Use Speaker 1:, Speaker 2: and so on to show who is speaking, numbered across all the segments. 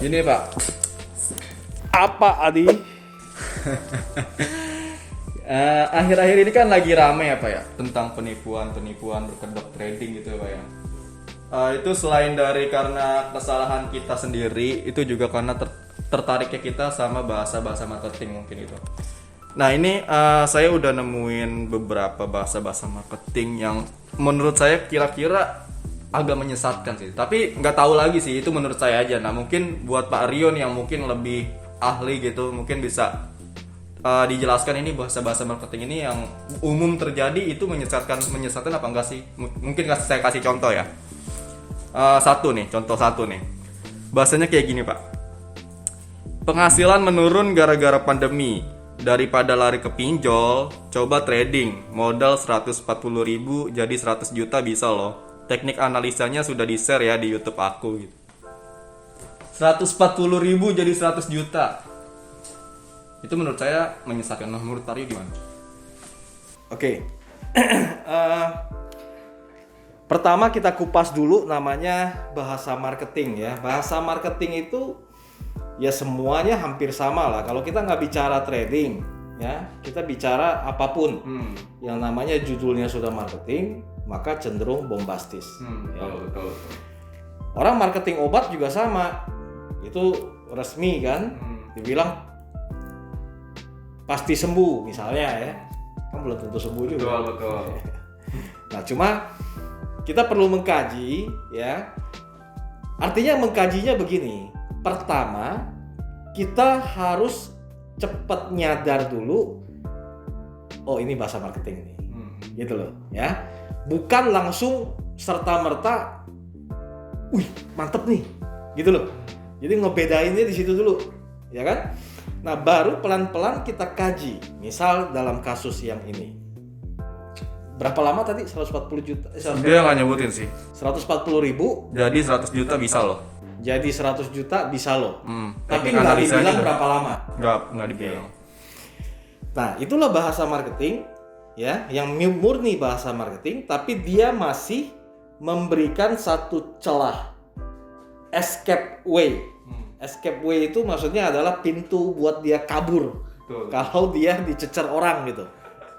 Speaker 1: Ini Pak.
Speaker 2: Apa Adi?
Speaker 1: Akhir-akhir ini kan lagi rame ya Pak ya tentang penipuan berkedok trading gitu Pak ya. Itu selain dari karena kesalahan kita sendiri, itu juga karena tertariknya kita sama bahasa-bahasa marketing mungkin itu. Nah ini saya udah nemuin beberapa bahasa-bahasa marketing yang menurut saya kira-kira agak menyesatkan sih. Tapi nggak tahu lagi sih, itu menurut saya aja. Nah mungkin buat Pak Rion yang mungkin lebih ahli gitu, mungkin bisa dijelaskan ini bahasa-bahasa marketing ini yang umum terjadi itu menyesatkan apa enggak sih? Mungkin saya kasih contoh ya. Contoh satu nih. Bahasanya kayak gini Pak. Penghasilan menurun gara-gara pandemi. Daripada lari ke pinjol, coba trading. Modal 140.000 jadi 100 juta bisa loh. Teknik analisanya sudah di-share ya di YouTube aku gitu. 140.000 jadi 100 juta. Itu menurut saya menyesatkan. Nah, menurut Aryo gimana?
Speaker 2: Oke. Pertama kita kupas dulu namanya bahasa marketing ya. Bahasa marketing itu ya semuanya hampir sama lah. Kalau kita nggak bicara trading ya, kita bicara apapun yang namanya judulnya sudah marketing, maka cenderung bombastis. Ya.
Speaker 1: Betul.
Speaker 2: Orang marketing obat juga sama. Itu resmi kan, dibilang pasti sembuh misalnya ya. Kan belum tentu sembuh juga.
Speaker 1: Betul.
Speaker 2: Nah, cuma kita perlu mengkaji ya. Artinya mengkajinya begini. Pertama, kita harus cepat nyadar dulu. Oh, ini bahasa marketing nih. Gitu loh, ya. Bukan langsung serta-merta mantep nih. Gitu loh. Jadi ngebedainnya di situ dulu, ya kan? Nah, baru pelan-pelan kita kaji. Misal dalam kasus yang ini. Berapa lama tadi? 140 juta.
Speaker 1: Dia nggak nyebutin sih.
Speaker 2: 140.000.
Speaker 1: Jadi 100 juta bisa loh.
Speaker 2: Jadi 100 juta bisa loh. Tapi
Speaker 1: Teknik
Speaker 2: nggak
Speaker 1: analisanya
Speaker 2: dibilang berapa lama.
Speaker 1: Nggak dibilang.
Speaker 2: Nah, itulah bahasa marketing ya, yang murni bahasa marketing, tapi dia masih memberikan satu celah. Escape way. Escape way itu maksudnya adalah pintu buat dia kabur.
Speaker 1: Betul.
Speaker 2: Kalau dia dicecer orang gitu.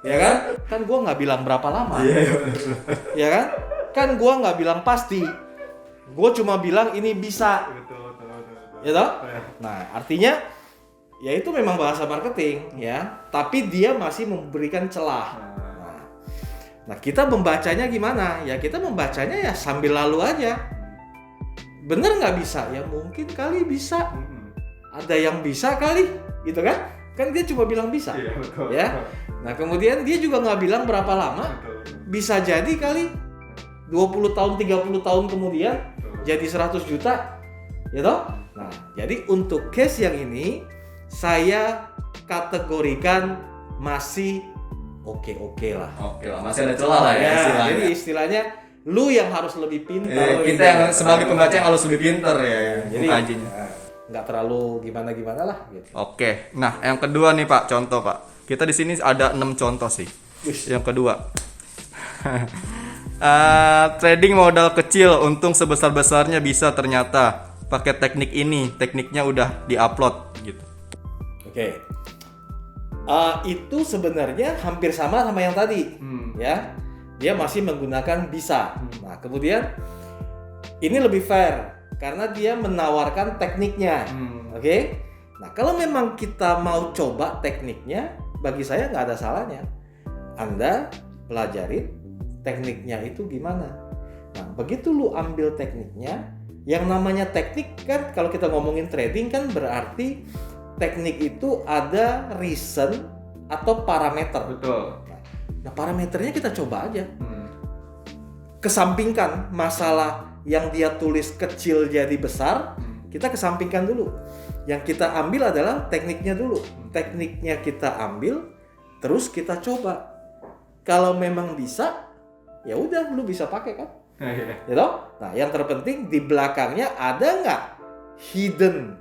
Speaker 2: Ya kan? Kan gua nggak bilang berapa lama. Ya kan? Kan gua nggak bilang pasti. Gua cuma bilang ini bisa.
Speaker 1: Betul.
Speaker 2: Ya toh? Nah, artinya ya itu memang bahasa marketing ya, tapi dia masih memberikan celah. Nah, kita membacanya gimana? Ya kita membacanya ya sambil lalu aja. Bener nggak bisa? Ya mungkin kali bisa. Ada yang bisa kali, gitu kan? Kan dia cuma bilang bisa.
Speaker 1: Iya, betul.
Speaker 2: Ya. Nah, kemudian dia juga nggak bilang berapa lama. Bisa jadi kali 20 tahun, 30 tahun kemudian jadi 100 juta. Ya toh? Nah, jadi untuk case yang ini saya kategorikan masih oke lah.
Speaker 1: Oke lah, masih ada celah lah ya istilahnya.
Speaker 2: Jadi istilahnya lu yang harus lebih pintar.
Speaker 1: Kita yang sebagai pembaca yang harus lebih pintar ya.
Speaker 2: Jadi
Speaker 1: kajinya.
Speaker 2: Nggak terlalu gimana lah gitu.
Speaker 1: Oke. Nah, yang kedua nih Pak, contoh Pak. Kita di sini ada 6 contoh sih. Yang kedua. Trading modal kecil untung sebesar-besarnya bisa ternyata pakai teknik ini. Tekniknya udah di-upload gitu.
Speaker 2: Oke. Itu sebenarnya hampir sama yang tadi. Ya. Dia masih menggunakan bisa. Nah, kemudian ini lebih fair karena dia menawarkan tekniknya. Oke. Nah, kalau memang kita mau coba tekniknya, bagi saya nggak ada salahnya. Anda pelajarin tekniknya itu gimana. Nah, begitu lu ambil tekniknya, yang namanya teknik kan kalau kita ngomongin trading kan berarti teknik itu ada reason atau parameter.
Speaker 1: Betul.
Speaker 2: Nah, parameternya kita coba aja. Kesampingkan masalah yang dia tulis kecil jadi besar, kita kesampingkan dulu. Yang kita ambil adalah tekniknya dulu. Tekniknya kita ambil, terus kita coba. Kalau memang bisa, ya udah lu bisa pakai kan. Ya toh? Nah, yang terpenting di belakangnya ada nggak hidden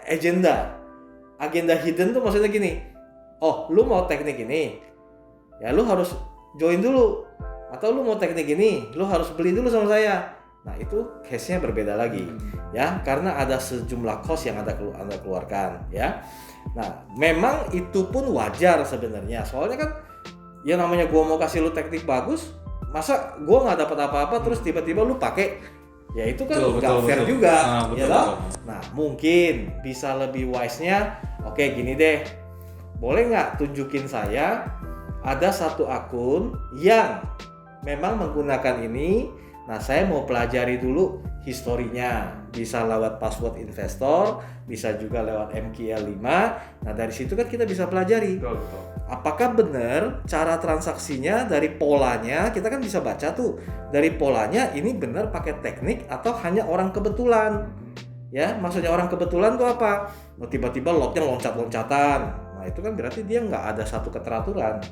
Speaker 2: agenda hidden tuh maksudnya gini. Oh, lu mau teknik ini, ya lu harus join dulu. Atau lu mau teknik ini, lu harus beli dulu sama saya. Nah itu case-nya berbeda lagi ya, karena ada sejumlah cost yang Anda keluarkan ya. Nah memang itu pun wajar sebenarnya, soalnya kan ya namanya gua mau kasih lu teknik bagus, masa gua nggak dapat apa-apa terus tiba-tiba lu pakai, ya itu kan nggak fair juga ya toh. Nah mungkin bisa lebih wise-nya, oke gini deh, boleh nggak tunjukin saya ada satu akun yang memang menggunakan ini. Nah saya mau pelajari dulu historinya, bisa lewat password investor, bisa juga lewat MQL5. Nah dari situ kan kita bisa pelajari apakah benar cara transaksinya, dari polanya kita kan bisa baca tuh, dari polanya ini benar pakai teknik atau hanya orang kebetulan. Ya maksudnya orang kebetulan tuh apa? Oh, tiba-tiba lotnya loncat-loncatan. Nah itu kan berarti dia nggak ada satu keteraturan.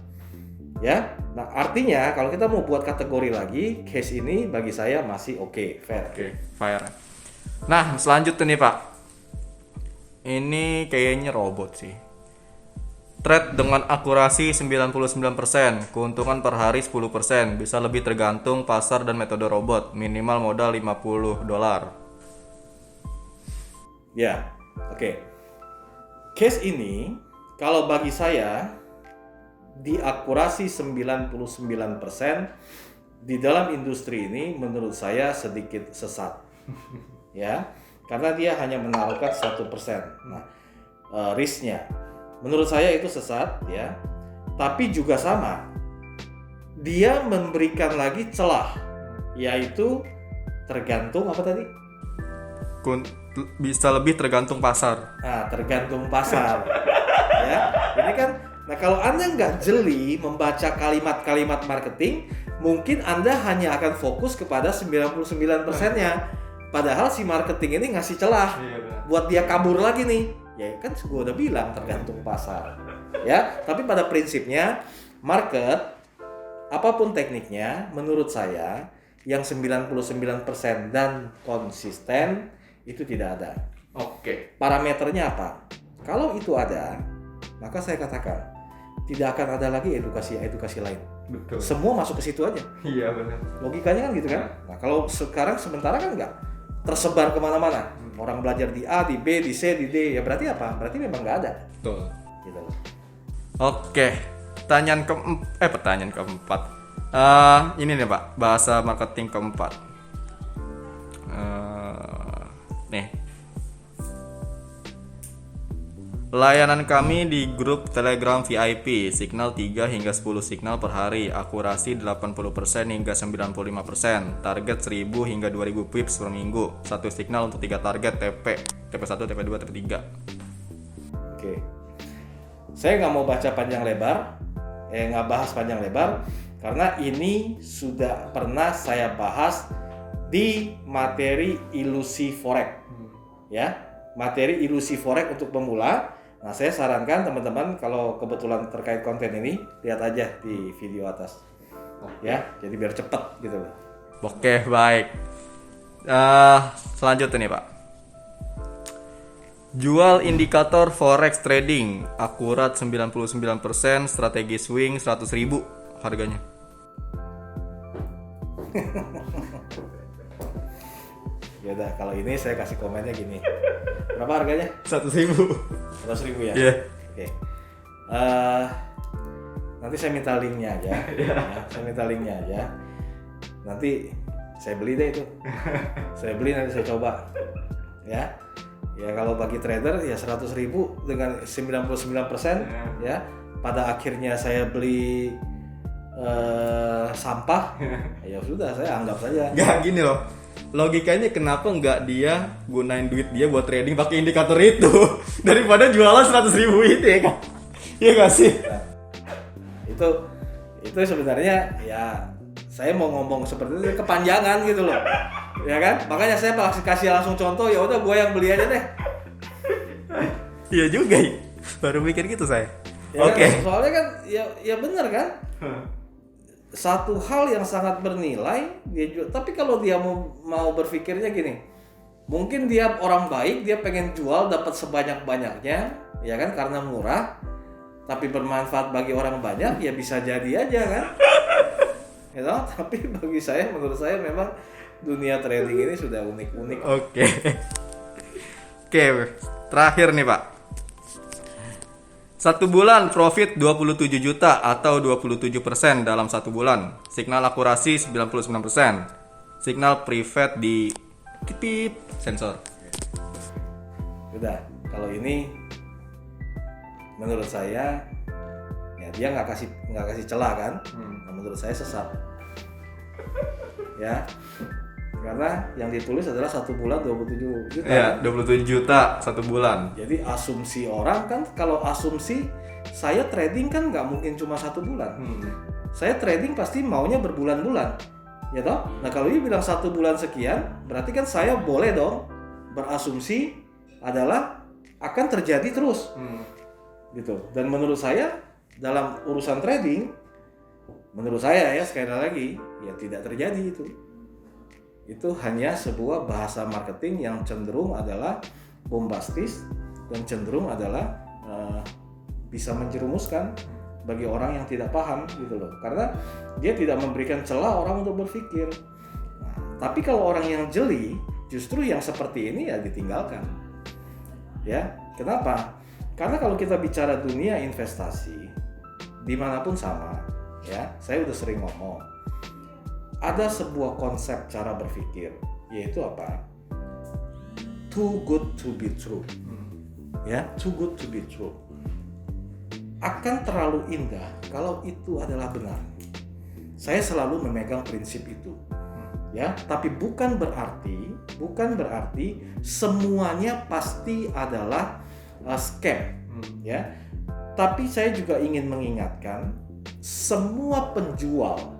Speaker 2: Ya, nah artinya kalau kita mau buat kategori lagi, case ini bagi saya masih oke, fair.
Speaker 1: Fair. Nah, selanjutnya nih Pak. Ini kayaknya robot sih. Trade dengan akurasi 99%, keuntungan per hari 10%, bisa lebih tergantung pasar dan metode robot, minimal modal $50.
Speaker 2: Ya, oke. Case ini kalau bagi saya di akurasi 99% di dalam industri ini menurut saya sedikit sesat. Ya, karena dia hanya menaruhkan 1%. Nah, risknya menurut saya itu sesat ya. Tapi juga sama, dia memberikan lagi celah, yaitu tergantung apa tadi?
Speaker 1: Bisa lebih tergantung pasar.
Speaker 2: Nah, tergantung pasar. Ya, ini kan. Nah, kalau Anda nggak jeli membaca kalimat-kalimat marketing, mungkin Anda hanya akan fokus kepada 99%-nya. Padahal si marketing ini ngasih celah buat dia kabur lagi nih. Ya kan gue udah bilang tergantung pasar. Ya, tapi pada prinsipnya market apapun tekniknya menurut saya yang 99% dan konsisten itu tidak ada.
Speaker 1: Oke.
Speaker 2: Parameternya apa? Kalau itu ada, maka saya katakan tidak akan ada lagi edukasi lain.
Speaker 1: Betul.
Speaker 2: Semua masuk ke situ aja.
Speaker 1: Iya benar.
Speaker 2: Logikanya kan gitu kan. Nah kalau sekarang sementara kan nggak tersebar kemana-mana. Orang belajar di A, di B, di C, di D. Ya berarti apa? Berarti memang nggak ada.
Speaker 1: Betul.
Speaker 2: Gitu.
Speaker 1: Oke. Pertanyaan keempat. Ini nih Pak, bahasa marketing keempat. Nih. Layanan kami di grup Telegram VIP, signal 3 hingga 10 signal per hari, akurasi 80% hingga 95%, target 1000 hingga 2000 pips per minggu, satu signal untuk 3 target TP1, TP2, TP3.
Speaker 2: Oke. Saya nggak mau baca panjang lebar, nggak bahas panjang lebar, karena ini sudah pernah saya bahas di materi ilusi forex, ya, materi ilusi forex untuk pemula. Nah, saya sarankan teman-teman kalau kebetulan terkait konten ini, lihat aja di video atas, ya, jadi biar cepet gitu.
Speaker 1: Oke, baik. Selanjutnya nih Pak. Jual indikator forex trading, akurat 99%, strategi swing 100.000 harganya.
Speaker 2: Ya udah, kalau ini saya kasih komennya gini. Berapa harganya?
Speaker 1: 100.000.
Speaker 2: 100.000 ya?
Speaker 1: Iya.
Speaker 2: Oke. Nanti saya minta linknya aja. Ya, saya minta linknya aja. Nanti saya beli deh itu. Saya beli, nanti saya coba. Ya. Ya kalau bagi trader ya 100.000 dengan 99% ya. Pada akhirnya saya beli sampah. Ya sudah, saya anggap saja.
Speaker 1: Gak gini loh. Logikanya kenapa nggak dia gunain duit dia buat trading pakai indikator itu daripada jualan 100.000 itu ya kan? Iya nggak sih?
Speaker 2: Nah, itu sebenarnya ya saya mau ngomong seperti itu kepanjangan gitu loh, ya kan? Makanya saya kasih langsung contoh, ya udah gue yang beli aja deh.
Speaker 1: Iya juga, baru mikir gitu saya.
Speaker 2: Ya
Speaker 1: Oke.
Speaker 2: kan? Soalnya kan ya benar kan? Satu hal yang sangat bernilai dia jual. Tapi kalau dia mau berpikirnya gini, mungkin dia orang baik, dia pengen jual dapat sebanyak-banyaknya, ya kan, karena murah, tapi bermanfaat bagi orang banyak, ya bisa jadi aja kan. You know? Tapi bagi saya, menurut saya memang dunia trading ini sudah unik-unik.
Speaker 1: Oke. Oke, terakhir nih Pak. 1 bulan profit 27 juta atau 27% dalam 1 bulan. Signal akurasi 99%. Signal private di pipip sensor.
Speaker 2: Udah, kalau ini menurut saya ya dia nggak kasih celah kan. Nah, menurut saya sesat. Ya. Karena yang ditulis adalah 1 bulan 27 juta.
Speaker 1: Ya, 27 juta 1 bulan.
Speaker 2: Jadi asumsi orang kan, kalau asumsi saya trading kan nggak mungkin cuma 1 bulan. Saya trading pasti maunya berbulan-bulan, ya toh. Nah kalau dia bilang 1 bulan sekian, berarti kan saya boleh dong berasumsi adalah akan terjadi terus, gitu. Dan menurut saya dalam urusan trading, menurut saya ya sekali lagi ya tidak terjadi itu. Itu hanya sebuah bahasa marketing yang cenderung adalah bombastis dan cenderung adalah bisa menjerumuskan bagi orang yang tidak paham gitu loh, karena dia tidak memberikan celah orang untuk berpikir. Nah, tapi kalau orang yang jeli, justru yang seperti ini ya ditinggalkan. Ya, kenapa? Karena kalau kita bicara dunia investasi, dimanapun sama, ya, saya udah sering ngomong. Ada sebuah konsep cara berpikir, yaitu apa? Too good to be true. Ya, too good to be true. Akan terlalu indah kalau itu adalah benar. Saya selalu memegang prinsip itu. Ya, tapi bukan berarti semuanya pasti adalah scam. Ya. Tapi saya juga ingin mengingatkan, semua penjual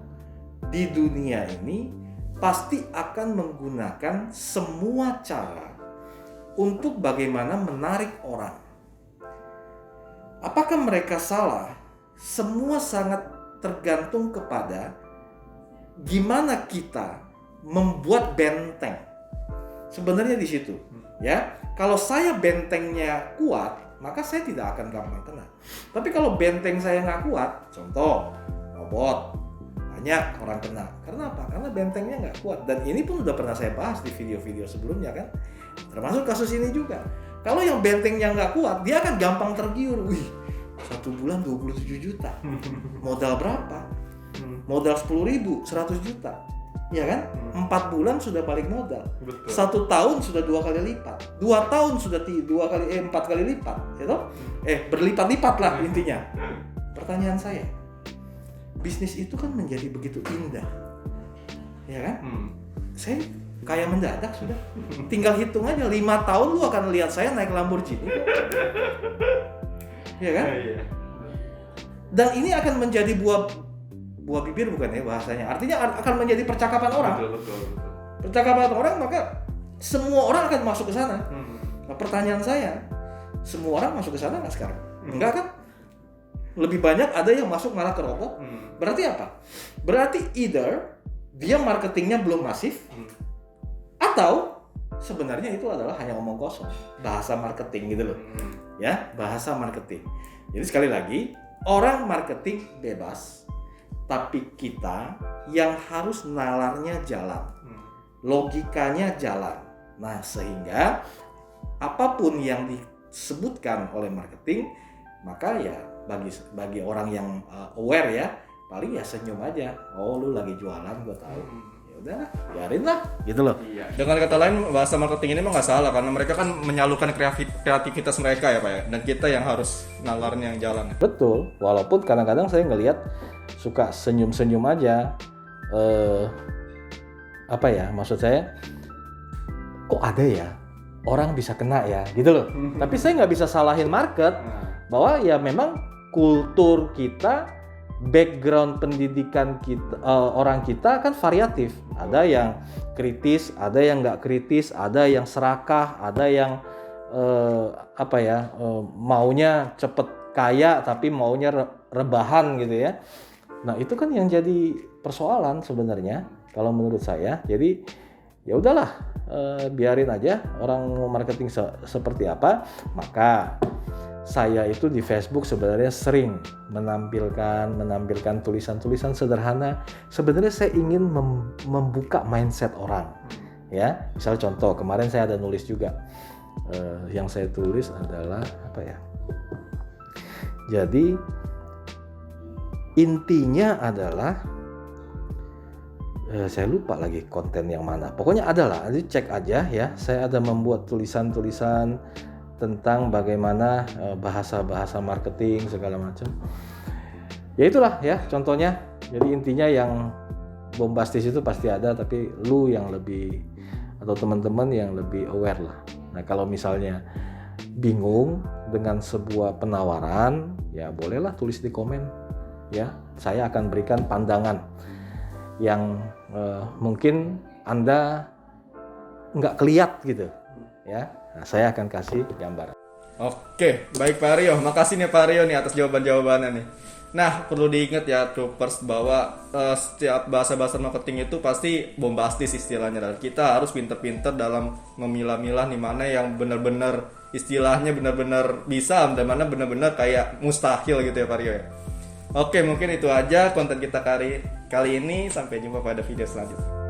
Speaker 2: di dunia ini pasti akan menggunakan semua cara untuk bagaimana menarik orang. Apakah mereka salah? Semua sangat tergantung kepada gimana kita membuat benteng. Sebenarnya di situ, ya. Kalau saya bentengnya kuat, maka saya tidak akan gampang kena. Tapi kalau benteng saya nggak kuat, contoh robot, banyak orang kena. Karena apa? Karena bentengnya nggak kuat. Dan ini pun udah pernah saya bahas di video-video sebelumnya kan. Termasuk kasus ini juga. Kalau yang bentengnya nggak kuat, dia akan gampang tergiur. Wih, 1 bulan 27 juta. Modal berapa? Modal 10.000, 100 juta. Ya kan? 4 bulan sudah balik modal.
Speaker 1: Betul.
Speaker 2: 1 tahun sudah 2 kali lipat. 2 tahun sudah 4 kali lipat. Ya toh? Berlipat-lipat lah intinya. Pertanyaan saya, bisnis itu kan menjadi begitu indah, ya kan? Saya kaya mendadak sudah. Tinggal hitung aja, 5 tahun lu akan lihat saya naik Lamborghini, ya kan? Dan ini akan menjadi buah bibir bukan ya bahasanya? Artinya akan menjadi percakapan orang.
Speaker 1: Betul.
Speaker 2: Percakapan orang, maka semua orang akan masuk ke sana. Nah, pertanyaan saya, semua orang masuk ke sana nggak sekarang? Enggak kan? Lebih banyak ada yang masuk malah ke robot. Berarti apa? Berarti either dia marketingnya belum masif, atau sebenarnya itu adalah hanya omong kosong, bahasa marketing gitu loh. Ya, bahasa marketing. Jadi sekali lagi, orang marketing bebas, tapi kita yang harus nalarnya jalan, logikanya jalan. Nah, sehingga apapun yang disebutkan oleh marketing, maka ya bagi orang yang aware ya, paling ya senyum aja. Oh, lu lagi jualan, gue tahu. Ya udahlah, biarin lah, gitu loh.
Speaker 1: Iya. Dengan kata lain, bahasa marketing ini memang nggak salah karena mereka kan menyalurkan kreativitas mereka ya Pak ya. Dan kita yang harus nalarnya yang jalan.
Speaker 2: Betul, walaupun kadang-kadang saya ngelihat suka senyum-senyum aja. Apa ya, maksud saya, kok ada ya orang bisa kena ya, gitu loh. Tapi saya nggak bisa salahin market, bahwa ya memang kultur kita, background pendidikan kita, orang kita kan variatif. Ada yang kritis, ada yang nggak kritis, ada yang serakah, ada yang maunya cepet kaya tapi maunya rebahan gitu ya. Nah itu kan yang jadi persoalan sebenarnya kalau menurut saya. Jadi ya udahlah, biarin aja orang marketing seperti apa. Maka saya itu di Facebook sebenarnya sering menampilkan tulisan-tulisan sederhana. Sebenarnya saya ingin membuka mindset orang. Ya, misal contoh kemarin saya ada nulis juga. Yang saya tulis adalah apa ya? Jadi intinya adalah saya lupa lagi konten yang mana. Pokoknya adalah, nanti cek aja ya. Saya ada membuat tulisan-tulisan tentang bagaimana bahasa-bahasa marketing segala macam. Ya itulah ya contohnya. Jadi intinya yang bombastis itu pasti ada, tapi lu yang lebih atau teman-teman yang lebih aware lah. Nah kalau misalnya bingung dengan sebuah penawaran, ya bolehlah tulis di komen. Ya, saya akan berikan pandangan yang mungkin Anda nggak keliat gitu, ya. Nah, saya akan kasih gambaran.
Speaker 1: Oke, baik Pak Aryo. Makasih nih Pak Aryo nih atas jawaban-jawabannya nih. Nah, perlu diingat ya Troopers bahwa setiap bahasa-bahasa marketing itu pasti bombastis istilahnya, dan kita harus pinter-pinter dalam memilah-milah nih mana yang benar-benar istilahnya benar-benar bisa dan mana benar-benar kayak mustahil gitu ya Pak Aryo ya. Oke, mungkin itu aja konten kita kali ini. Sampai jumpa pada video selanjutnya.